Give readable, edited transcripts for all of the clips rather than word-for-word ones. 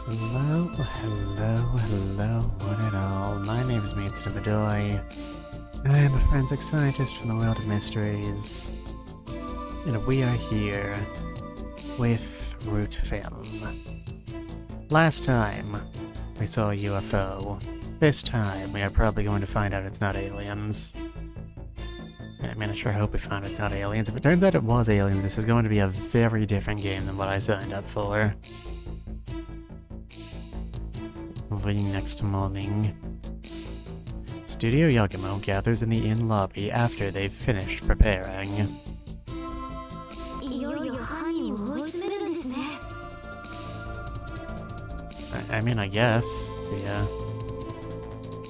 Hello, one and all. My name is Mates Bedoy. I am a forensic scientist from the world of mysteries. And we are here with Root Film. Last time, we saw a UFO. This time, we are probably going to find out it's not aliens. I mean, I sure hope we find it's not aliens. If it turns out it was aliens, this is going to be a very different game than what I signed up for. The next morning, Studio Yagamo gathers in the inn lobby after they've finished preparing. I mean, I guess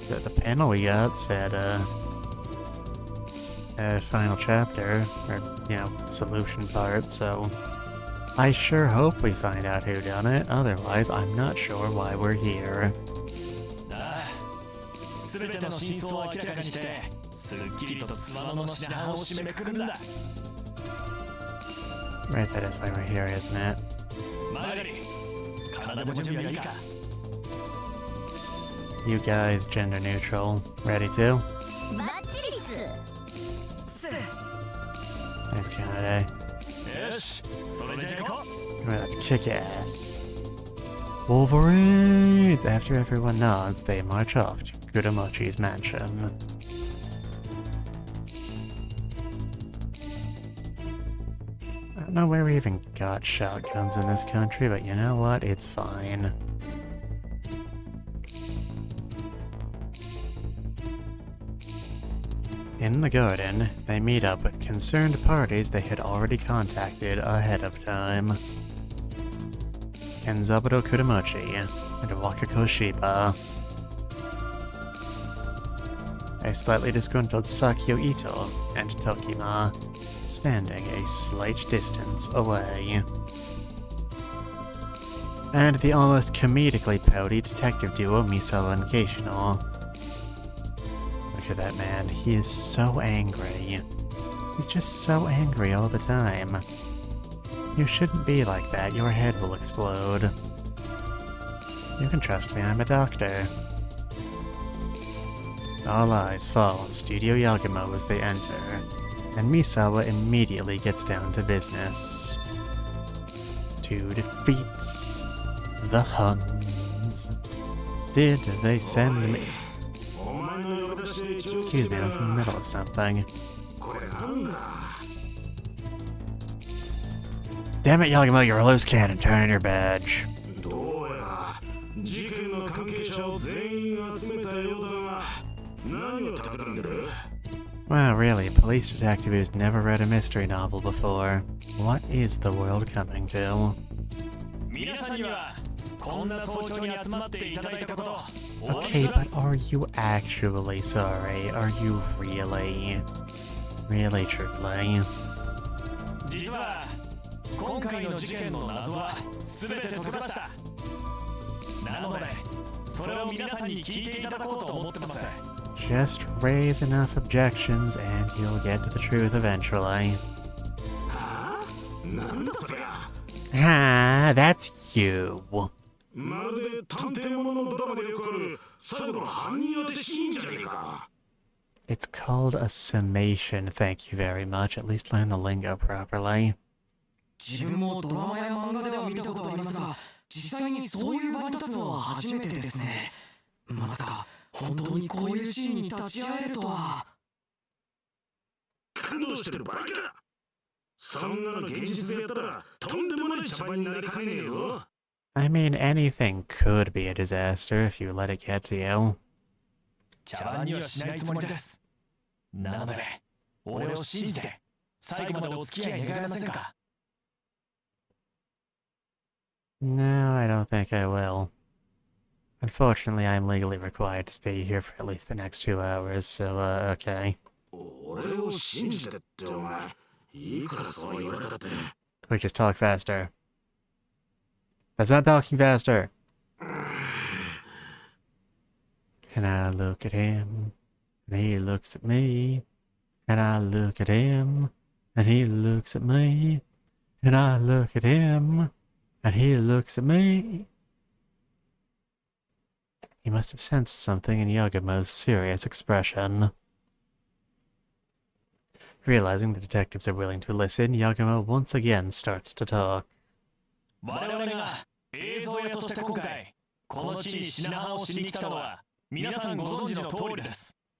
the panel we got said final chapter, or solution part, so I sure hope we find out who done it. Otherwise, I'm not sure why we're here. Right, that is why we're here, isn't it? You guys, gender neutral, ready to? Nice Canada. Let's kick ass. Wolverines! After everyone nods, they march off to Kudamochi's mansion. I don't know where we even got shotguns in this country, but you know what? It's fine. In the garden, they meet up with concerned parties they had already contacted ahead of time. Kenzaburo Kudamochi and Wakako Shiba. A slightly disgruntled Sakyo Ito and Tokima, standing a slight distance away. And the almost comedically pouty detective duo Misawa and Keishino. Look at that man, he is so angry. He's just so angry all the time. You shouldn't be like that, your head will explode. You can trust me, I'm a doctor. All eyes fall on Studio Yagamo as they enter, and Misawa immediately gets down to business. To defeat the Huns. Did they send me? Excuse me, I was in the middle of something. Damn it, Yagamo, you're a loose cannon. Turn in your badge. Well, really, a police detective who's never read a mystery novel before. What is the world coming to? Okay, but are you actually sorry? Are you really? Really, truly? Just raise enough objections and you'll get to the truth eventually. Ah, that's you. It's called a summation, thank you very much. At least learn the lingo properly. I mean, anything could be a disaster if you let it get to you. No, I don't think I will. Unfortunately, I'm legally required to stay here for at least the next 2 hours, so, okay. We just talk faster. That's not talking faster! And I look at him, and he looks at me, and I look at him, and he looks at me, and I look at him, and he looks at me. He must have sensed something in Yagumo's serious expression. Realizing the detectives are willing to listen, Yagumo once again starts to talk.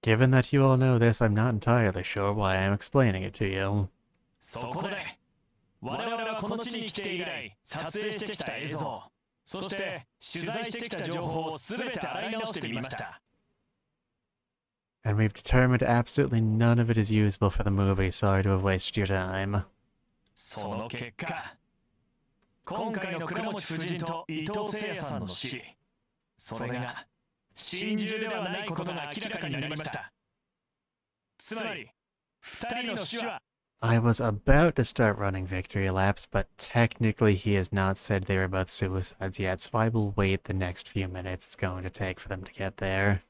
Given that you all know this, I'm not entirely sure why I'm explaining it to you. And we've determined absolutely none of it is usable for the movie. Sorry to have wasted your time. 今回の倉持夫人と伊藤聖也さんの死、それが心中ではないことが明らかになりました。つまり、二人の死は I was about to start running victory laps, but technically he has not said they were both suicides yet, so I will wait the next few minutes it's going to take for them to get there.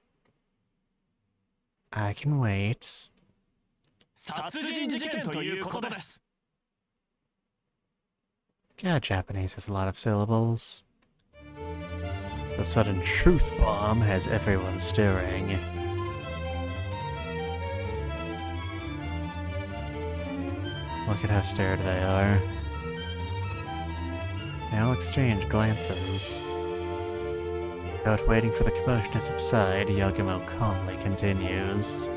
I can wait. 殺人事件ということです。God, Japanese has a lot of syllables. The sudden truth bomb has everyone staring. Look at how scared they are. They all exchange glances. Without waiting for the commotion to subside, Yagumo calmly continues.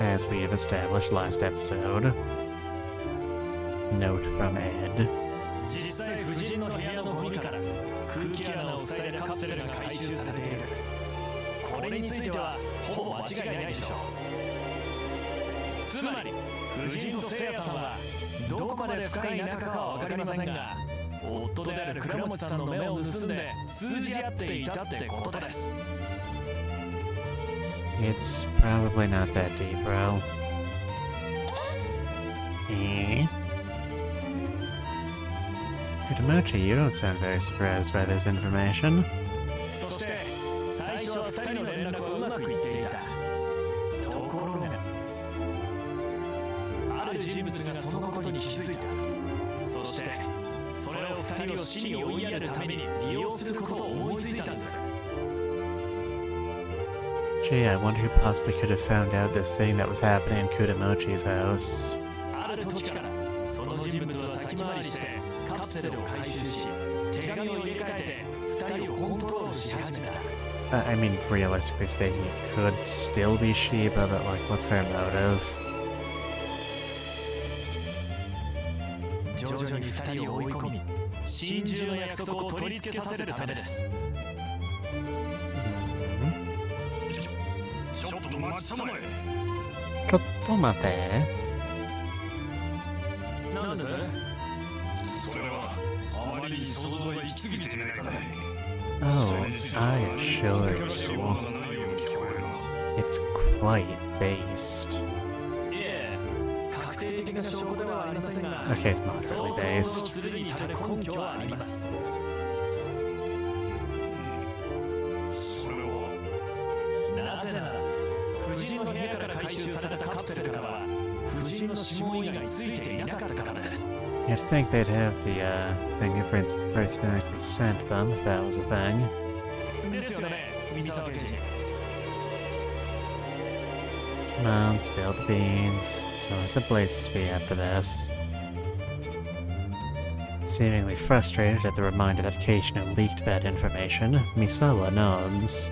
As we have established last episode. Note from Ed. It's probably not that deep, bro. Kutamochi, you don't sound very surprised by this information. Gee, I wonder who possibly could have found out this thing that was happening in Kutamochi's house. I mean, realistically speaking, it could still be Shiba, but like, what's her motive? Oh, I assure you, it's quite based. Okay, it's moderately based. You'd think they'd have the fingerprints of the person who actually sent them if that was a thing. Come on, spill the beans. So it's the places to be after this. Seemingly frustrated at the reminder that Keishino leaked that information, Misawa nods.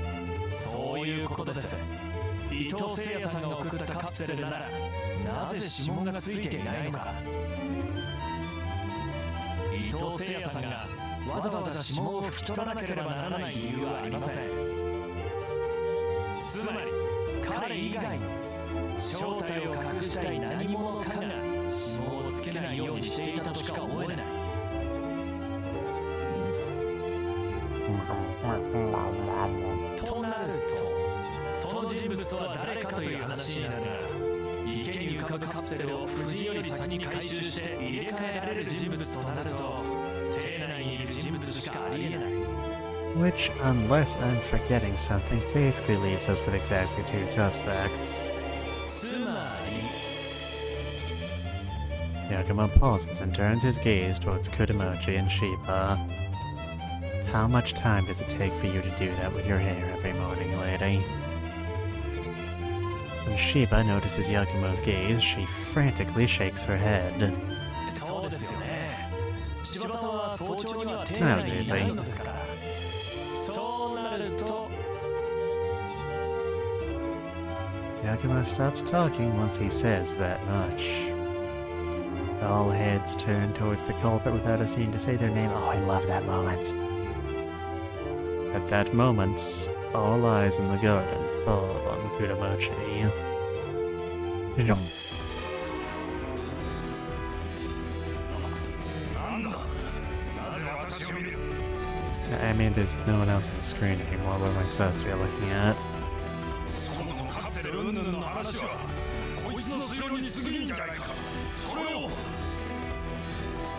Which, unless I'm forgetting something, basically leaves us with exactly 2 suspects. Yakumo pauses and turns his gaze towards Kudamochi and Shiba. How much time does it take for you to do that with your hair every morning, lady? When Shiba notices Yakumo's gaze, she frantically shakes her head. That was easy. Yakumo stops talking once he says that much. All heads turn towards the culprit without us needing to say their name. Oh, I love that moment. At that moment, all eyes in the garden fall on Kudamochi. I mean, there's no one else on the screen anymore. What am I supposed to be looking at?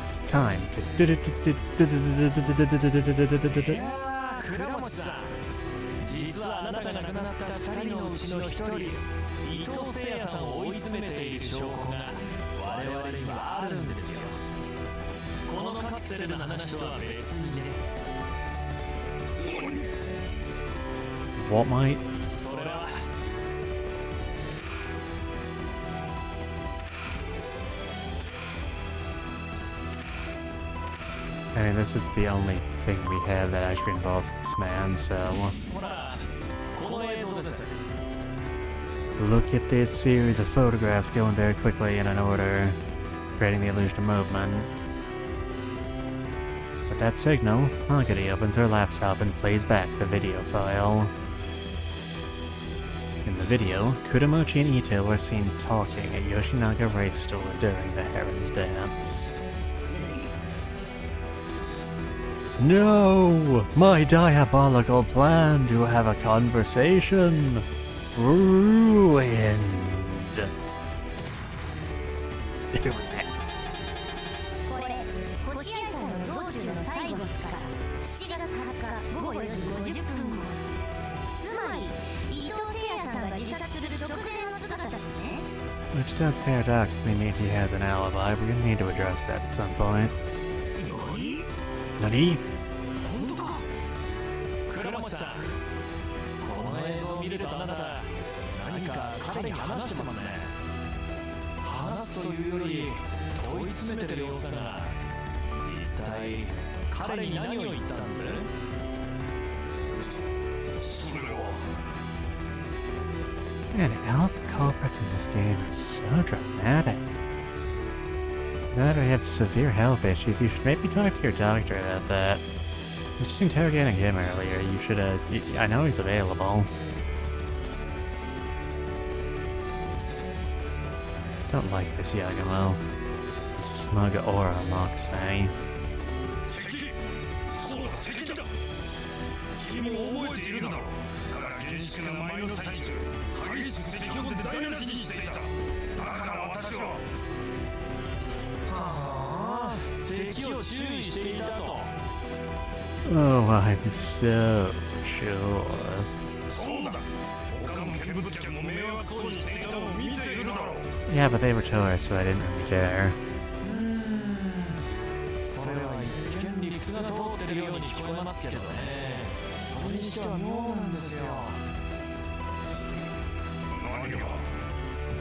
It's time to... What might? I mean, this is the only thing we have that actually involves this man, so... Look at this series of photographs going very quickly in an order, creating the illusion of movement. With that signal, Hagari opens her laptop and plays back the video file. In the video, Kudamochi and Ito are seen talking at Yoshinaga Rice Store during the Heron's Dance. No! My diabolical plan to have a conversation ruined! Which does paradoxically mean he has an alibi. We're gonna need to address that at some point. Nani? Man, all the culprits in this game are so dramatic. Now that I have severe health issues, you should maybe talk to your doctor about that. I was just interrogating him earlier. You should, I know he's available. Don't like this Yagumo. The smug aura mocks me. Oh, I'm so sure. Yeah, but they were tourists, so I didn't really care.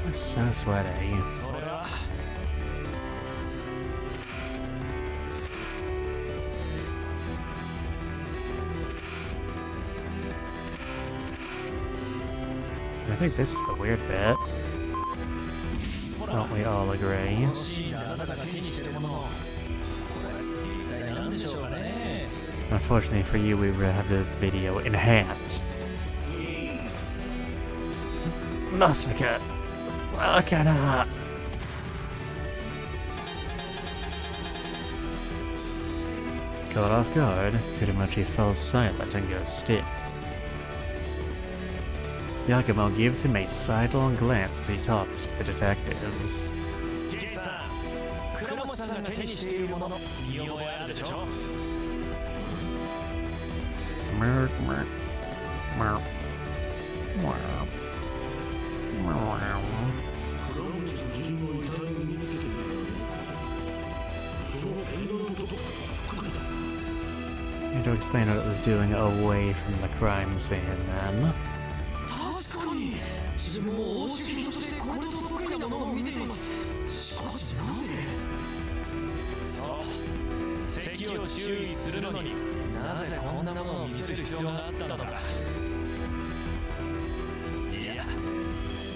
I'm so sweaty. I think this is the weird bit. Don't we all agree? Unfortunately for you, we will have the video enhanced. Massacre! Wakana! Caught off guard, Kudamochi falls silent and goes stiff. Yakumo gives him a sidelong glance as he talks to the detectives. Merk, merk, merk, merk, merk. You had to explain what it was doing away from the crime scene, then. 確かに自分も押収品としてこれとそっくりなものを見ています。しかしなぜそう席を注意するのになぜこんなものを見せる必要があったのか。いや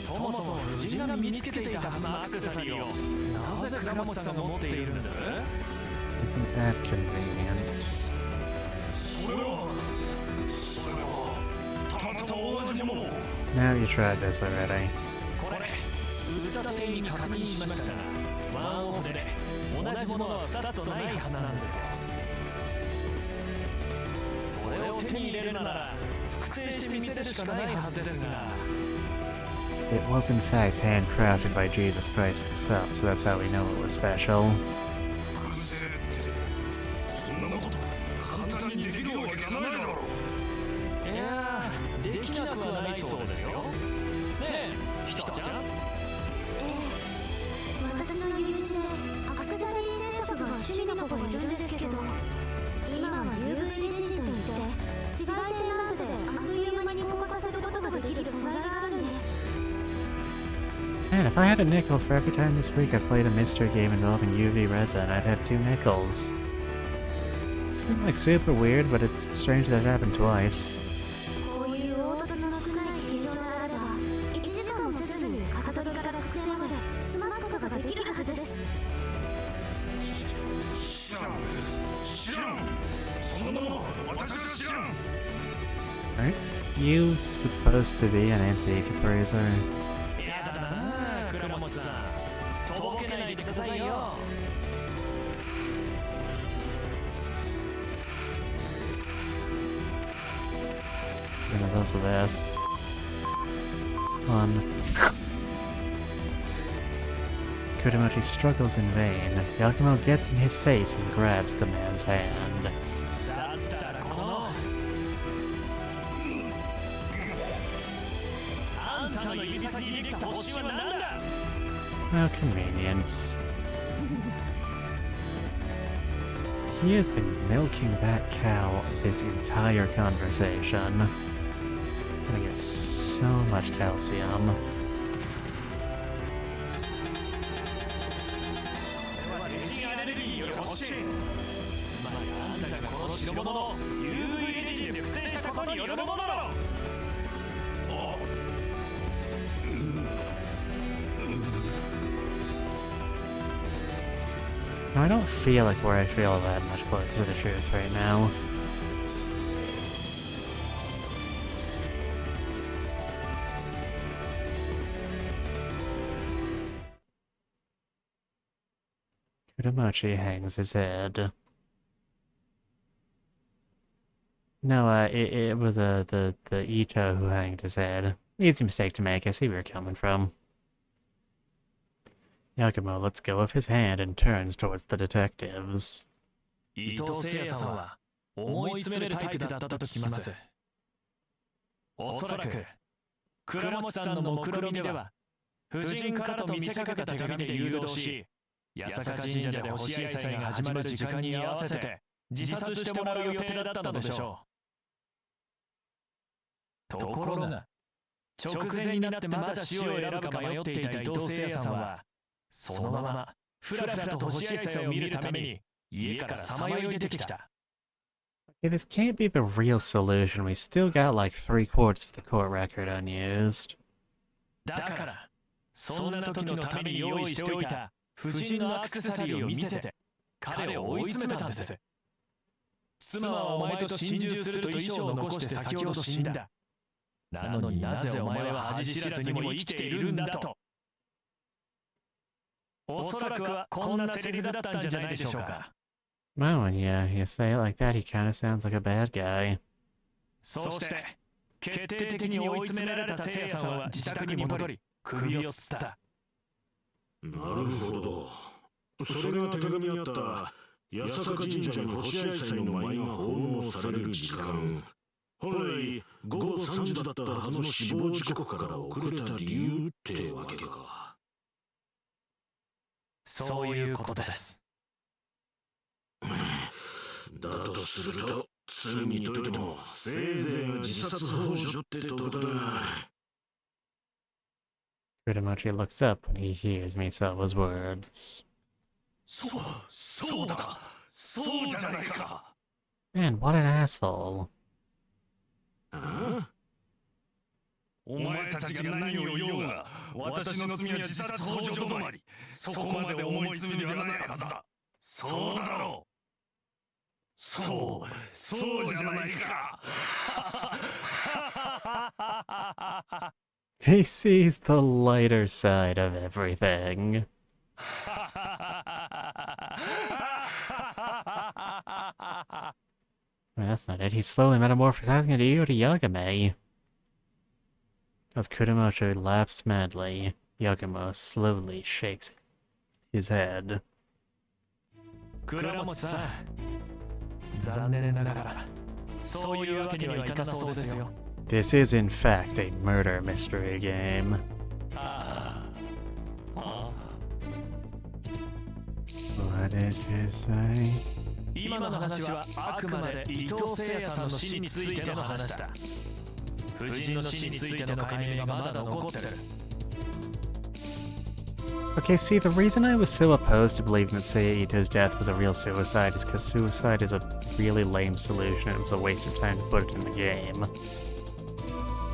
そもそも夫人が身につけていたはずのアクセサリーをなぜ倉持さんが持っているんです？ Isn't that convenient? それはたまたま同じものを。 Now you tried this already. これ売った店員に確認しましたがワンオフで同じものは2つとないはずなんですよ。それを手に入れるなら複製して見せるしかないはずですが。 It was in fact handcrafted by Jesus Christ himself, so that's how we know it was special. 複製ってそんなこと簡単にできるわけがないだろう。いやーできなくはないそうですよ。ねえひとちゃん。私の友人でアクセサリー制作が趣味の子がいるんですけど、今は UV レジンといって紫外線ランプであっという間に硬化させることができる素材があるんです。 Man, if I had a nickel for every time this week I played a mystery game involving UV resin, I'd have 2 nickels. It's like super weird, but it's strange that it happened twice. こういう凹凸の少ない形状であれば1時間もせずに型取りから複製まで済ますことができるはずです。知らんそんなもの私は知らん。 Aren't you supposed to be an antique appraiser? やだな倉持さんとぼけないでくださいよ。 And there's also this one. Kurimochi struggles in vain. Yakumo gets in his face and grabs the man's hand. だったらこのあんたの指先にできた星は何だ。 How convenient. He has been milking that cow this entire conversation. Gonna get so much calcium. レジンアレルギーによる星。つまりあんたがこの代物の UV レジンで複製したことによるものだろう。 I don't feel like I feel that much closer to the truth right now. Kurimochi hangs his head. No, it was the Ito who hanged his head. Easy mistake to make. I see where you're coming from. Yakumo lets go of his hand and turns towards the detectives. 伊藤誠也さんは思い詰めるタイプだったと聞きます。おそらく倉持さんの目論見では夫人からと見せかけた手紙で誘導し、八坂神社で星合祭が始まる時間に合わせて自殺してもらう予定だったのでしょう。ところが直前になってまだ死を選ぶか迷っていた伊藤誠也さんはそのままふらふらと星合祭を見るために家からさまよい出てきた。 Okay, this can't be the real solution. We still got like 3/4 of the court record unused. だからそんな時のために用意しておいた夫人のアクセサリーを見せて彼を追い詰めたんです。妻はお前と心中すると遺書を残して先ほど死んだ。なのになぜお前は恥知らずにも生きているんだと。おそらくはこんなセリフだったんじゃないでしょうか。Well, when you say it like that, he kind of sounds like a bad guy. そして決定的に追い詰められた聖夜さんは自宅に戻り首をつった。なるほど。それが手紙にあった八坂神社に星合祭の舞が奉納される時間。本来午後3時だったはずの死亡時刻から遅れた理由ってわけか。そういうことです。だとすると、罪に問いてもせいぜい自殺幇助ってとこだな。Kuramachi looks up when he hears Misawa's words. そうだ。そうじゃないか。Man, what an asshole. お前たちが何を言おうが、私の罪は自殺幇助止まり。そこまで重い罪ではないはずだ。そうだろう。そうじゃないか。He sees the lighter side of everything. That's not it. He's slowly metamorphosizing into Yori Yagame. As Kuramachi laughs madly, Yagamo slowly shakes his head. 倉持さん、残念ながら、そういうわけにはいかなそうですよ。This is in fact a murder mystery game. What did you say? 今の話はあくまで伊藤聖也さんの死についての話だ。夫人の死についての解明がまだ残ってる。Okay, see, the reason I was so opposed to believing that Seiya Ito's death was a real suicide is because suicide is a really lame solution. It was a waste of time to put it in the game.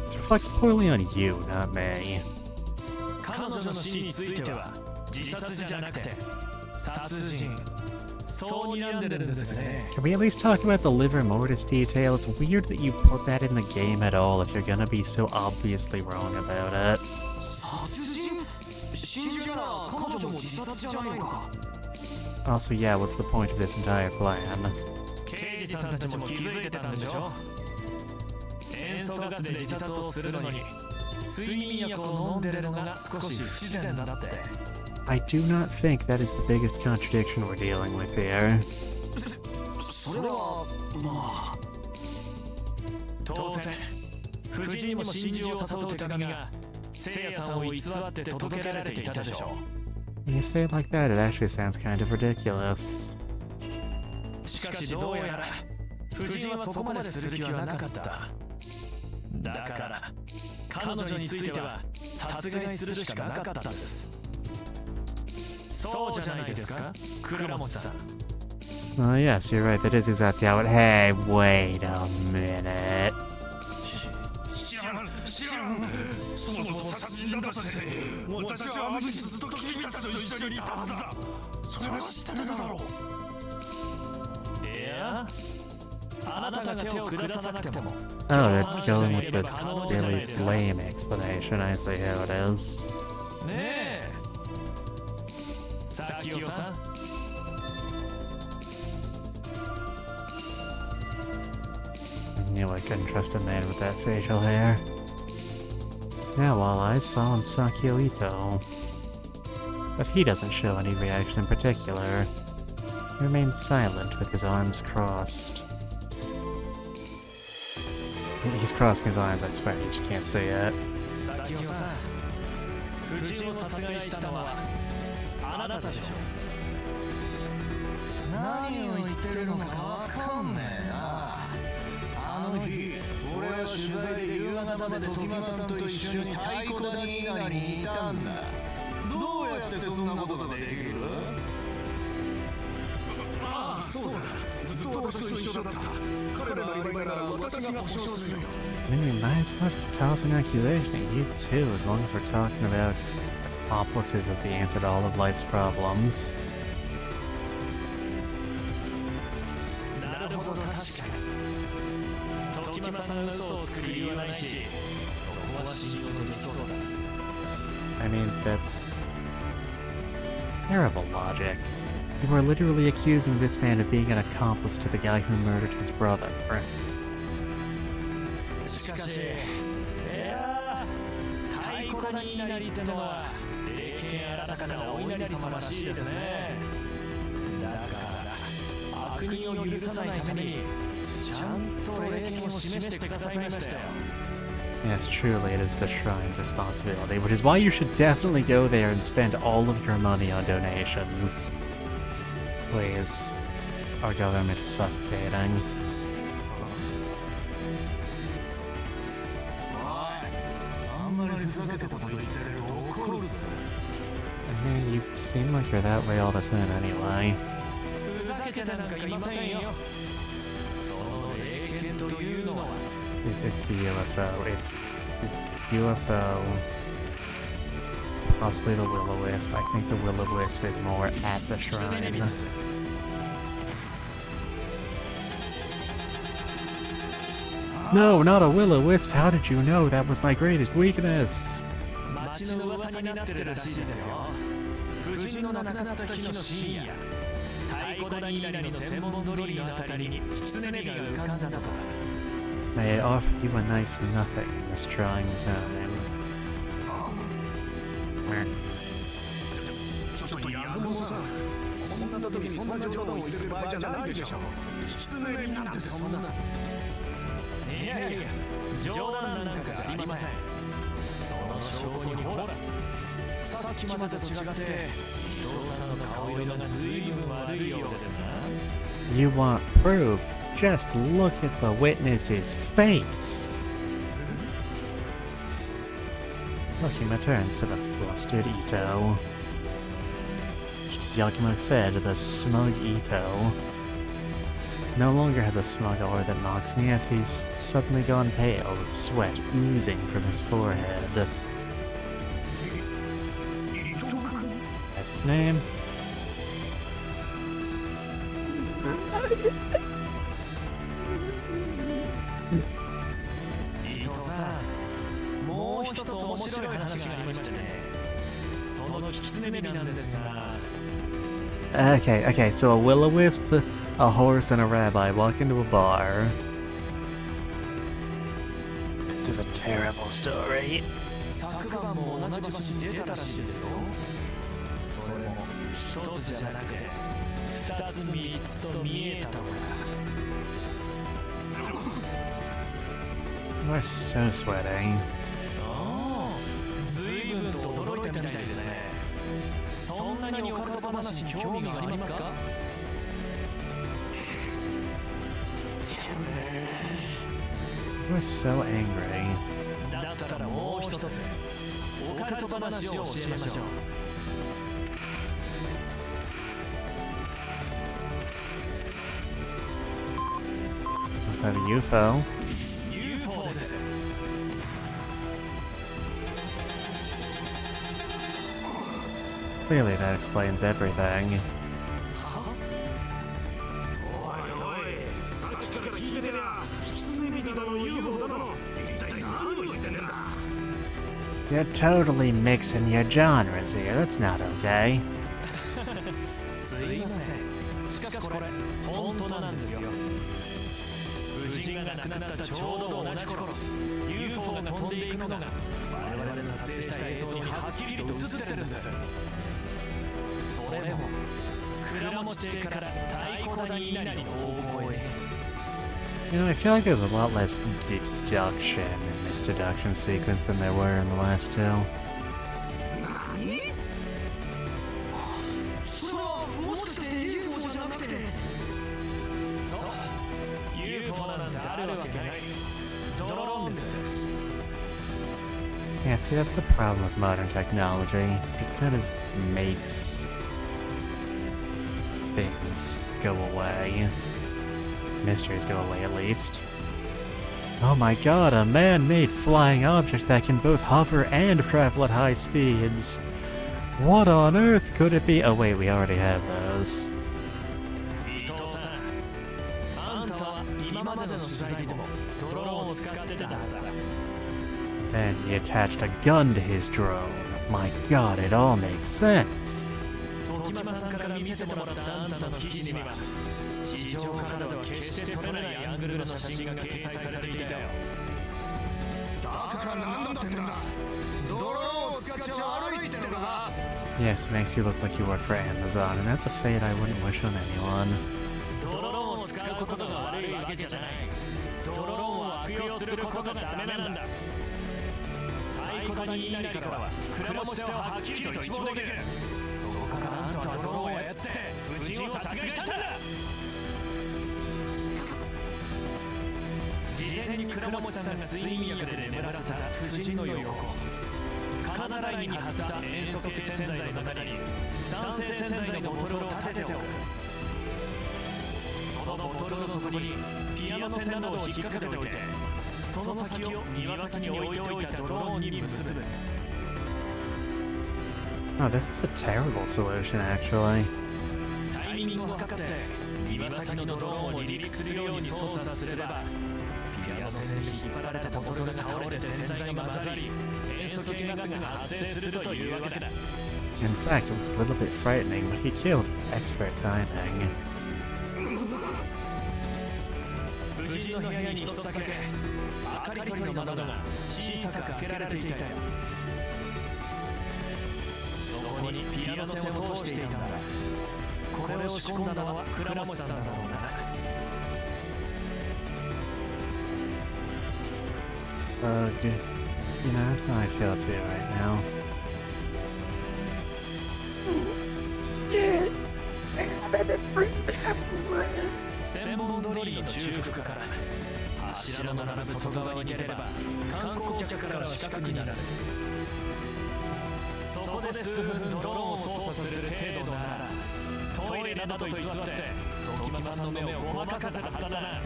This reflects poorly on you, not me. 彼女の死については自殺じゃなくて殺人。そう睨んでるんですね。 Can we at least talk about the liver mortis detail? It's weird that you put that in the game at all if you're gonna be so obviously wrong about it. 殺人？真珠なら彼女も自殺じゃないのか。 Also, yeah, what's the point of this entire plan? 刑事さんたちも気づいてたんでしょ。塩素ガスで自殺をするのに睡眠薬を飲んでるのが少し不自然だって。 I do not think that is the biggest contradiction we're dealing with here. それはまあ当然夫人にも真珠を誘う手紙が聖夜さんを偽って届けられていたでしょう。 When you say it like that, it actually sounds kind of ridiculous. しかしどうやら夫人はそこまでする気はなかった。だから彼女については殺害するしかなかったんです。そうじゃないですか、倉持さん。 Oh, yes, you're right. That is exactly how it. Hey, wait a minute. 知らん。そもそも殺人だとして私はあの日ずっと君たちと一緒にいたはずだ。それは知ってただろう。いや、あなたが手を下さなくても。 Oh, they're going with the really lame explanation. I see how it is. ねえ、さきおさん。 I knew I couldn't trust a man with that facial hair. Now all eyes fall on Sakio Ito. But he doesn't show any reaction in particular. He remains silent with his arms crossed. He's crossing his arms, I swear, you just can't see it. さきおさん、夫人を殺害したのはあなたでしょ。何を言ってるのかわかんねえな。あの日、俺は取材で夕方まで時間さんと一緒に太鼓谷稲荷にいたんだ。どうやってそんなことができる？ああ、そうだ。ずっと私と一緒だった。彼らのアリバイなら私が保証するよ。 I mean, we might as well just toss an accusation at you too, as long as we're talking about accomplices as the answer to all of life's problems. なるほど、確かに。時間さん嘘をつく理由はないし、そこは信用できそうだ。 I mean, it's terrible logic. You are literally accusing this man of being an accomplice to the guy who murdered his brother. しかし、いやー、太鼓谷稲荷ってのは霊剣あらたかなお稲荷様らしいですね。だから悪人を許さないために Yes, truly, it is the shrine's responsibility, which is why you should definitely go there and spend all of your money on donations. Please. Our government is suffocating. I mean, you seem like you're that way all the time anyway. It's the UFO. It's the UFO. Possibly the Will-O-Wisp. I think the Will-O-Wisp is more at the shrine. No, not a Will-O-Wisp. How did you know? That was my greatest weakness. May I offer you a nice nothing this trying time? You want proof? Just look at the witness's face. Tokima turns to the flustered Ito. As Yakumo said, the smug Ito no longer has a smug aura that mocks me, as he's suddenly gone pale with sweat oozing from his forehead. That's his name. Okay, so a Will-O-Wisp, a horse, and a rabbi walk into a bar. This is a terrible story. We're so sweaty. We're so angry. I have a UFO. Clearly that explains everything. You're totally mixing your genres here. That's not okay. You know, I feel like there's a lot less deduction in this deduction sequence than there were in the last two. Yeah, see, that's the problem with modern technology. It just kind of makes things go away. Mysteries go away, at least. Oh my god, a man-made flying object that can both hover and travel at high speeds. What on earth could it be? Oh wait, we already have those. And he attached a gun to his drone. My god, it all makes sense. Yes, makes you look like you work for Amazon, and that's a fate I wouldn't wish on anyone. うことが悪いわけじゃない。ドローンを悪用することがダメなんだ。太鼓谷稲荷からは倉持手をはっきりと一望できる。そこからあんたはドローンを操って夫人を殺害したんだ。事前に倉持さんが睡眠薬で眠らせた夫人の横カナダラインに貼った塩素系洗剤の中に酸性洗剤のボトルを立てておく。そのボトルの底にピアノ線などを引っ掛けておいて、その先を庭先に置いておいたドローンに結ぶ。 Oh, this is a terrible solution, actually. タイミングを測って庭先のドローンを離陸するように操作すれば、ピアノ線に引っ張られたボトルが倒れて洗剤が混ざり、塩素系ガスが発生するというわけだ。 In fact, it was a little bit frightening, but he killed expert timing. 夫人の部屋に一つだけ明かり取りの窓が小さく開けられていたよ。そこにピアノ線を通していたんだ。これを仕込んだのは倉持さんだろうな。 Ugh. You know, that's how I feel too right now. 千本鳥居の中腹から柱の並ぶ外側に出れば観光客からは死角になる。そこで数分ドローンを操作する程度ならトイレなどと偽って時間さんの目をごまかせるはずだな。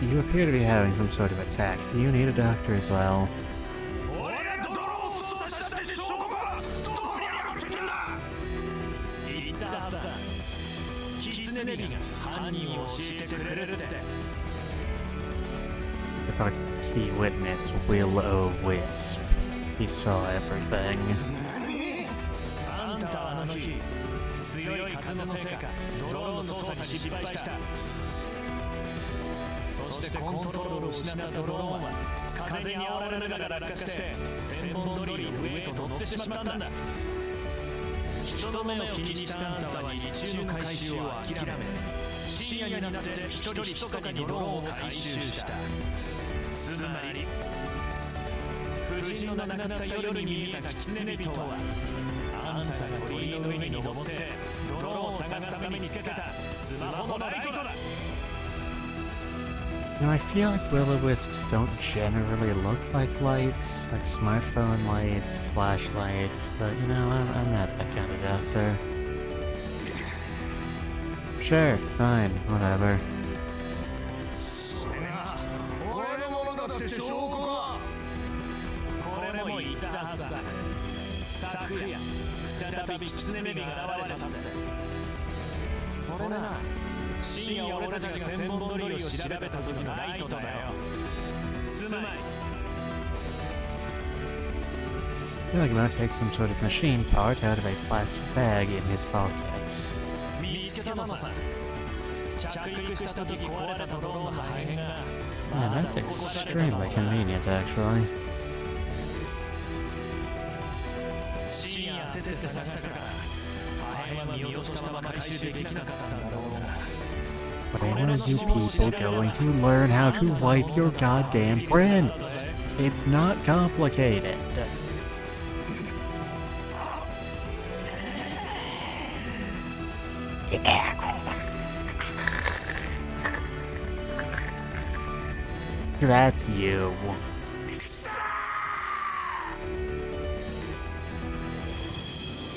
You appear to be having some sort of attack. Do you need a doctor as well? 俺がドローンを操作したって証拠がどこにあるってんだ。言ったはずだ。キツネビが犯人を教えてくれるって。 It's our key witness, Will O'Wisp. He saw everything. あんたはあの日強い風のせいかドローンの操作に失敗した。 そしてコントロールを失ったドローンは風に煽られながら落下して千本鳥居の上へと乗ってしまったんだ。人の目を気にしたあんたは日中の回収を諦め、深夜になって一人密かにドローンを回収した。つまり夫人の亡くなった夜に見えた狐人はあんたが鳥居の上に登ってドローンを探すためにつけたスマホのライトだ。 You know, I feel like will-o-wisps don't generally look like lights, like smartphone lights, flashlights, but you know, I'm not that kind of doctor. Sure, fine, whatever. それが俺のものだって証拠か。これも言ったはずだ。昨夜再び狐女が現れたんだ。それな、深夜俺たちが千本鳥居を調べた時のライトだよ。つまり I feel like Mo takes some sort of machine part out of a plastic bag in his pocket. 見つけたのさ。着陸した時壊れたドローンの破片が Yeah, that's extremely convenient, actually. 深夜焦って探したから破片は見落としたまま回収できなかったんだろうな。 When are you people going to learn how to wipe your goddamn prints? It's not complicated. That's you.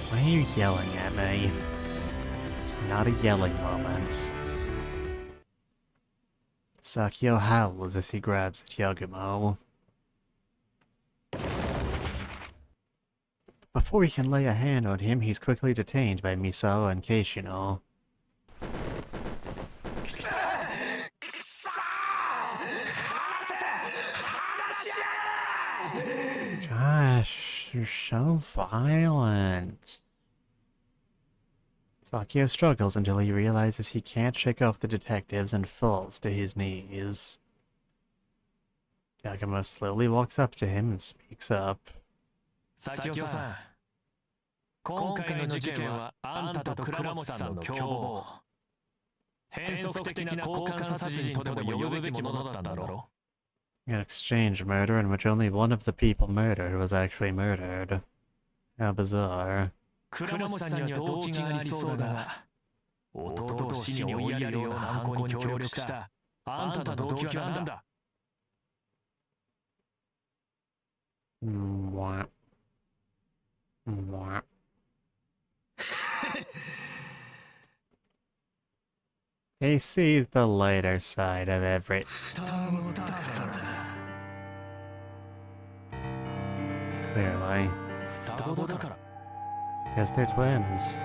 Why are you yelling at me? It's not a yelling moment. Sakio howls as he grabs at Yagumo. Before he can lay a hand on him, he's quickly detained by Misao and Keishino. Gosh, you're so violent. Sakio struggles until he realizes he can't shake off the detectives and falls to his knees. Yagumo slowly walks up to him and speaks up. 佐京さん、今回の事件はあんたと倉持さんの共謀。変則的な交換殺人とでも呼ぶべきものだったんだろう。 An exchange murder in which only one of the people murdered was actually murdered. How bizarre. 倉持さんには動機がありそうだが、弟を死に追いやるような犯行に協力したあんたの動機は何だ？ Mwah. Mwah. He sees the lighter side of every. Clearly. Because they're twins.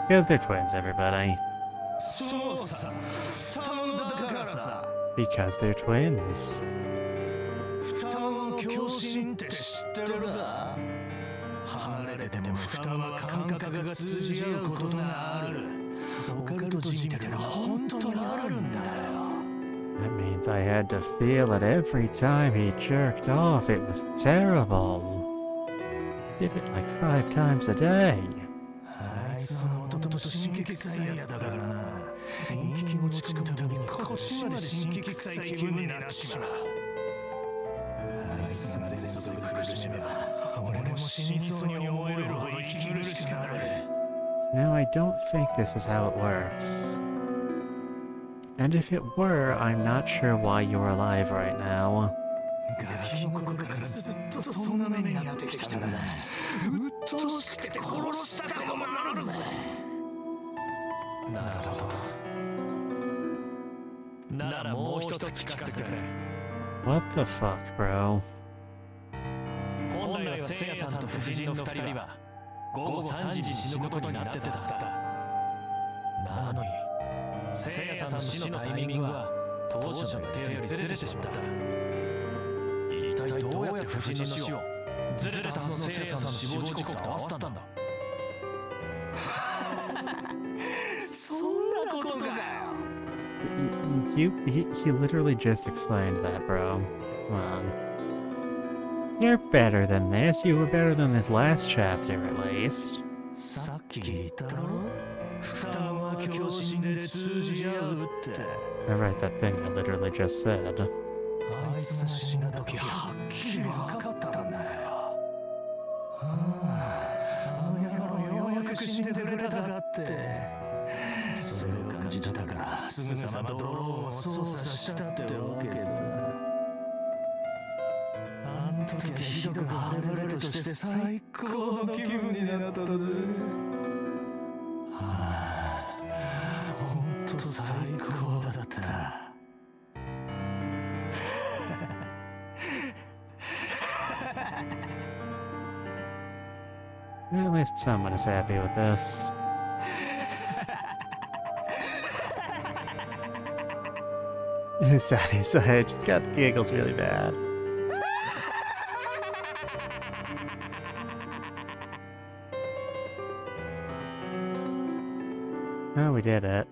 Because they're twins, everybody. Because they're twins. 離れても双子は感覚が通じ合うことがある。オカルト人みたいな本当にあるんだよ。 That means I had to feel it every time he jerked off. It was terrible. Did it like 5 times a day. あいつは弟と神経臭いやつだからな。人気持ち込むためにこっちまで神経臭い気分になっちまう。あいつが全速で苦しめば、俺も死にそうに思えるほど息苦しくなる。 Now, I don't think this is how it works. And if it were, I'm not sure why you're alive right now. ガキの頃からずっとそんな目にやってきたんだ。うっとうしくて殺したくもなるぜ。なるほど。ならもう一つ聞かせてくれ。 What the fuck, bro? 本来は聖夜さんと夫人の二人は午後3時に死ぬことになってたはずだ。なのに聖夜さんの死のタイミングは当初の予定よりずれてしまった。一体どうやって夫人の死をずれたはずの聖夜さんの死亡時刻と合わせたんだ。そんなことかよ。He literally just explained that, bro. Come on. You're better than this. You were better than this last chapter, at least. さっき言ったろ？双子は共振で通じ合うって。 I write that thing I literally just said. あいつが死んだ時はっきり分かったんだよ。あの野郎ようやく死んでくれたかって。それを感じたからすぐさまドローンを操作したってわけさ。あん時はひどく晴れ晴れとして最高の気分になったぜ。はあ、ほんと最高だった。 At least someone is happy with this. Sorry, so I just got giggles really bad. Oh, we did it.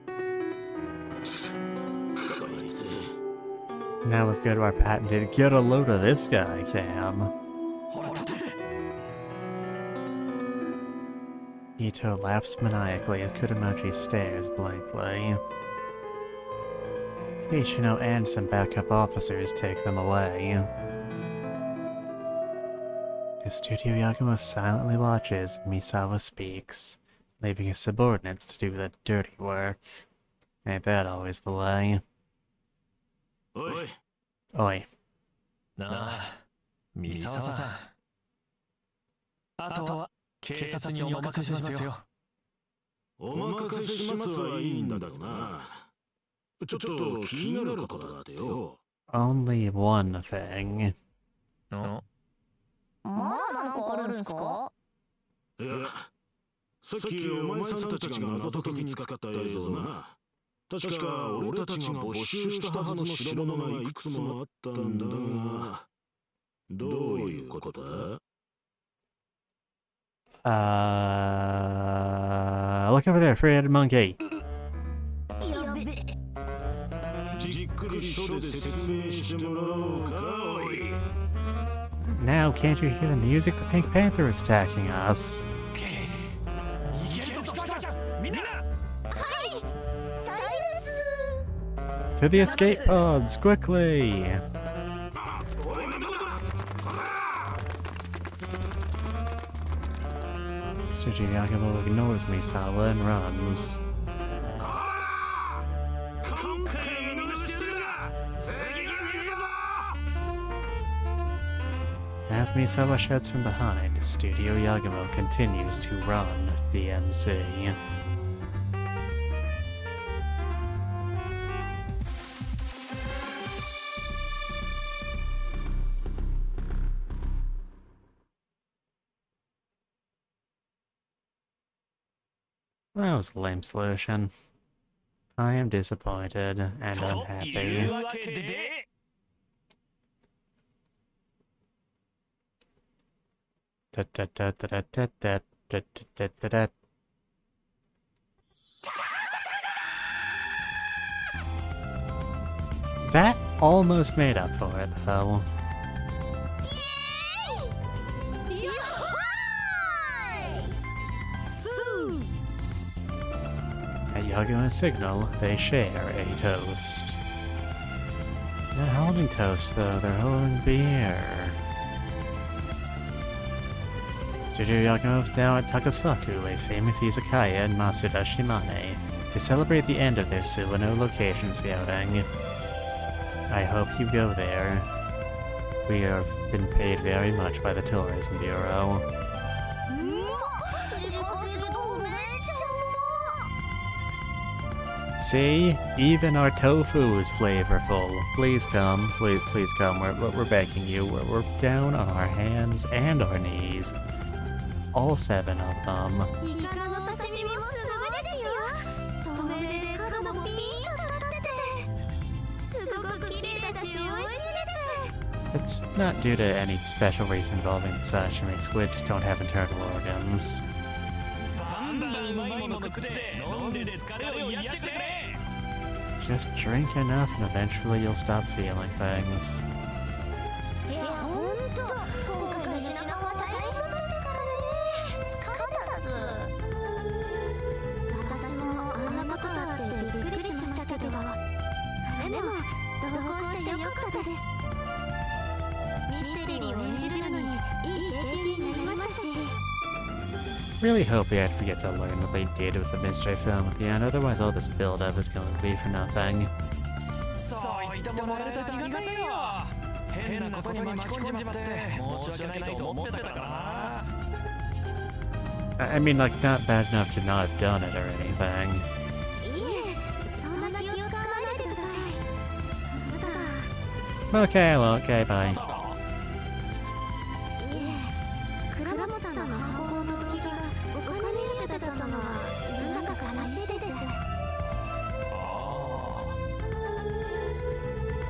Now let's go to our patented get a load of this guy cam. Ito laughs maniacally as Kudamochi stares blankly. Kishino and some backup officers take them away. The Studio Yakumo silently watches Misawa speaks, leaving his subordinates to do the dirty work. Ain't that always the way? Oi. Oi. なあ、三沢さん。あとは警察にお任せしますよ。お任せしますはいいんだけどな。ちょっと気になることがあってよ。Only one thing. ん？まだなんかあるんすか？いや、さっきお前さんたちが謎解きに使った映像な。確か俺たちが没収したはずの代物がいくつもあったんだが、どういうことだ？ Look over there, three-headed monkey. じっくりとで説明してもらおうか、おい。 Now, can't you hear the music? The Pink Panther is attacking us. To the escape pods, quickly! Studio Yakumo ignores Misawa and runs. As Misawa sheds from behind, Studio Yakumo continues to run DMC. That was a lame solution. I am disappointed and unhappy. That almost made up for it, though. At Yakumo's signal, they share a toast. They're not holding toast, though. They're holding beer. Studio Yakumo is now at Takasaku, a famous izakaya in Masuda Shimane, to celebrate the end of their Suwano location scouting. I hope you go there. We have been paid very much by the Tourism Bureau. See? Even our tofu is flavorful. Please come. Please come. We're begging you. We're down on our hands and our knees. All 7 of them. It's not due to any special reason involving the sashimi. Squid just don't have internal organs. Just drink enough and eventually you'll stop feeling things. Really hope we actually get to learn what they did with the mystery film at the end, otherwise all this build-up is going to be for nothing. I mean, like, not bad enough to not have done it or anything. Okay, well, okay, bye.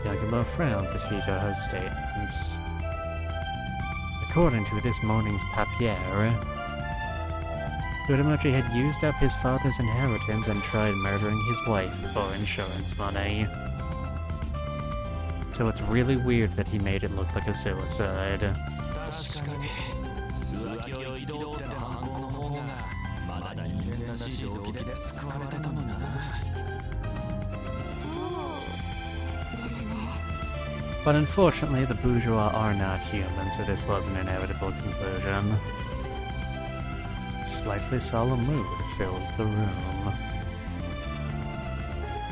Yakumo frowns at Hito's statements. According to this morning's papier, Uramochi had used up his father's inheritance and tried murdering his wife for insurance money. So it's really weird that he made it look like a suicide. But unfortunately, the bourgeois are not human, so this was an inevitable conclusion. A slightly solemn mood fills the room.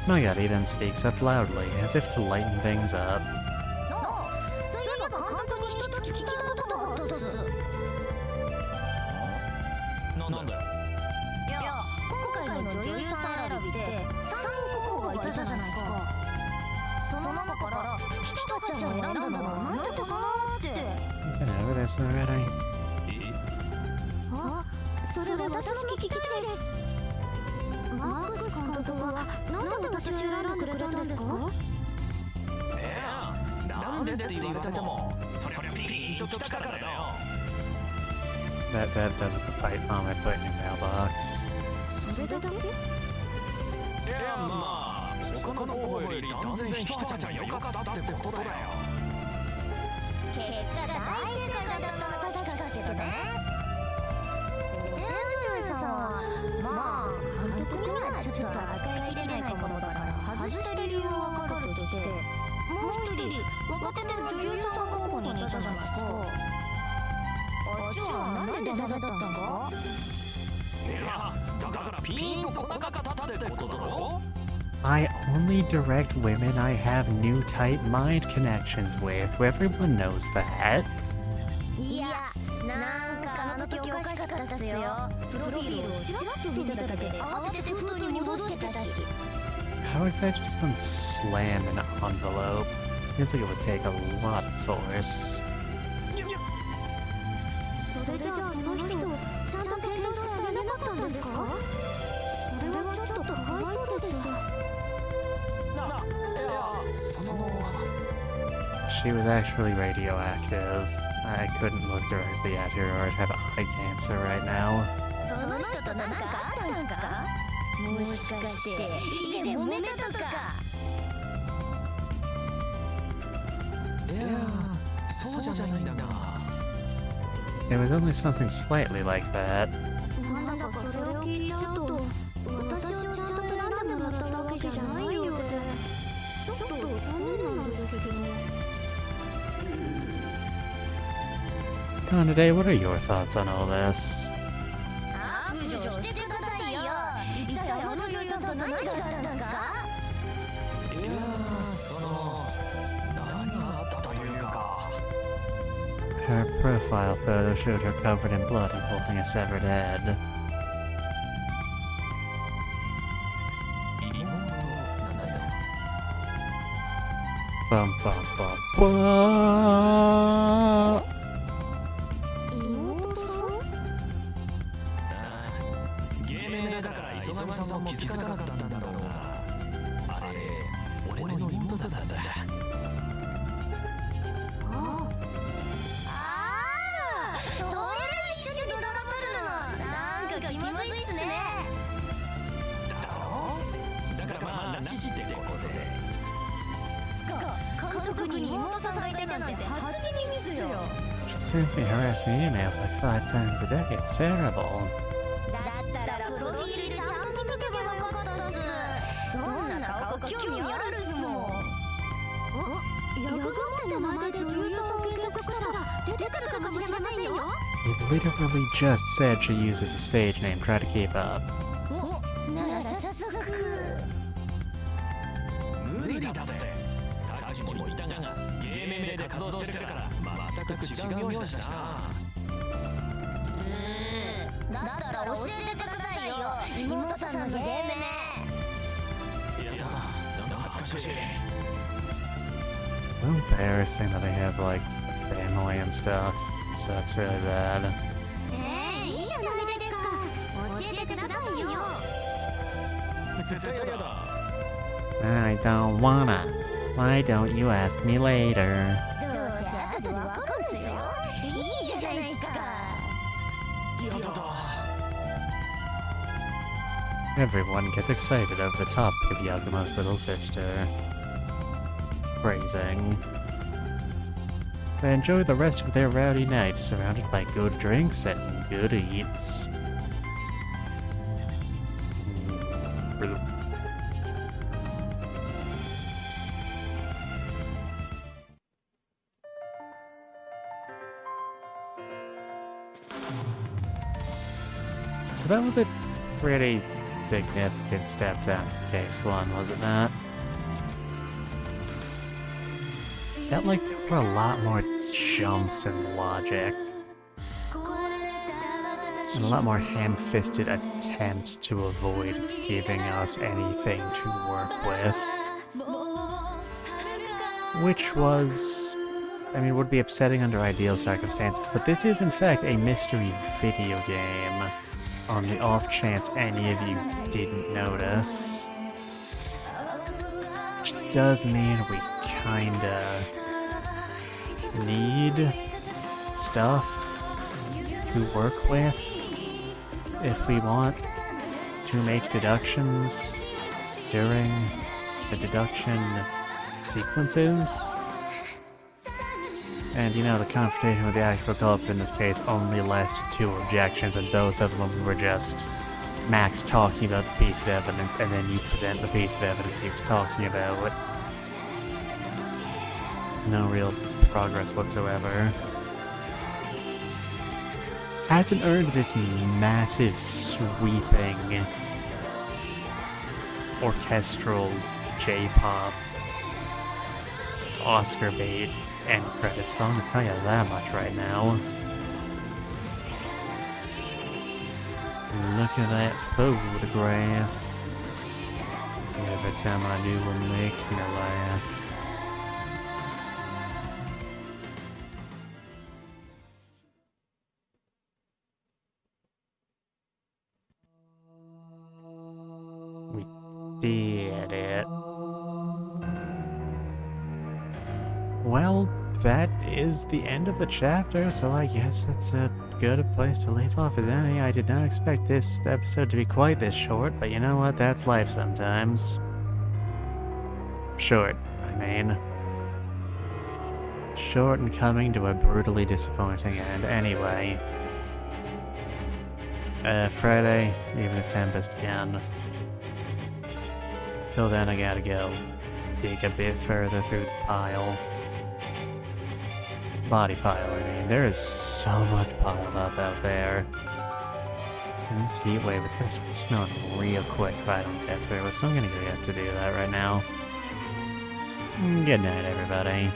Nagari then speaks up loudly, as if to lighten things up. Been over this already. That was the pipe bomb I put in your mailbox. かるとして、もう一人若手の女優さんが候補にいたじゃないですか。あっちはなんでダメだったんか？いや、だからピーンとこなかったってことだろ。 I only direct women I have new tight mind connections with. Everyone knows that. いや、なんかあの時おかしかったっすよ。プロフィールをちらっと見ただけで慌てて封筒に戻してたし。How is that just one slam in an envelope? Feels like it would take a lot of force. それじゃあその人、ちゃんと検討してあげなかったんですか？それはちょっとかわいそうです。She was actually radioactive. I couldn't look directly at her or I'd have eye cancer right now. その人と何かあったんですか？もしかして以前揉めたとか？いや、そうじゃないんだな。 It was only something slightly like that. なんだかそれを聞いちゃうと、私をちゃんと選んでもらったわけじゃないようで、ちょっと残念なんですけど。Today, what are your thoughts on all this? 白状してくださいよ。一体あの女優さんと何があったんですか？いや、何があったというか。 Her profile photo showed her covered in blood and holding a severed head. 妹なんだよ。 Bum bum bum bum. 妹さん？芸名だから磯上さんも気づかなかったんだろうが、あれ俺の妹だったんだ。それで一緒にドラマ撮るの、なんか気まずいっすね。だろ？だからまあなしってことで。つか、監督に妹さんがいてなんて初耳ですよ。 She sends me harassing emails like 5 times a day. It's terrible. だったらプロフィールちゃんと見とけばよかったっす。どんな顔か興味あるっすもん。ヤグガンって名前で女優さんを検索したら出てくるかもしれませんよ。 It literally just said she uses a stage name. Try to keep up. なら早速。無理だって。さっきも言ったが、芸名で活動してるから全く違う名字だしな。だったら教えてくださいよ、妹さんの芸名。いやだ、なんだ恥ずかしい。 So embarrassing that they have like family and stuff. Sucks really bad. いいじゃないですか。教えてくださいよ。絶対やだ。 I don't wanna. Why don't you ask me later? どうせ後でわかるんすよ。いいじゃないですか。やだ。 Everyone gets excited over the topic of Yagumo's little sister. Praising. They enjoy the rest of their rowdy night, surrounded by good drinks and good eats. So that was a pretty significant step down from case 1, was it not? Felt like there were a lot more jumps in logic. And a lot more ham-fisted attempt to avoid giving us anything to work with. Which was... I mean, would be upsetting under ideal circumstances, but this is in fact a mystery video game, on the off chance any of you didn't notice. Which does mean we kinda need stuff to work with if we want to make deductions during the deduction sequences. And you know, the confrontation with the actual culprit in this case only lasted 2 objections, and both of them were just Max talking about the piece of evidence, and then you present the piece of evidence he was talking about. No real progress whatsoever. Hasn't earned this massive, sweeping, orchestral J-pop Oscar bait end credit song, I'll tell you that much right now. Look at that photograph. Every time I do it makes me laugh. We did it. Well, that is the end of the chapter, so I guess that's a good place to leave off as any. I did not expect this episode to be quite this short, but you know what? That's life sometimes. Short, I mean. Short and coming to a brutally disappointing end. Anyway. Friday, even if Tempest can. Till then, I gotta go dig a bit further through the pile. Body pile, I mean. There is so much piled up out there. And this heat wave, it's gonna start smelling real quick if I don't get through it, so I'm gonna get to do that right now. Good night, everybody.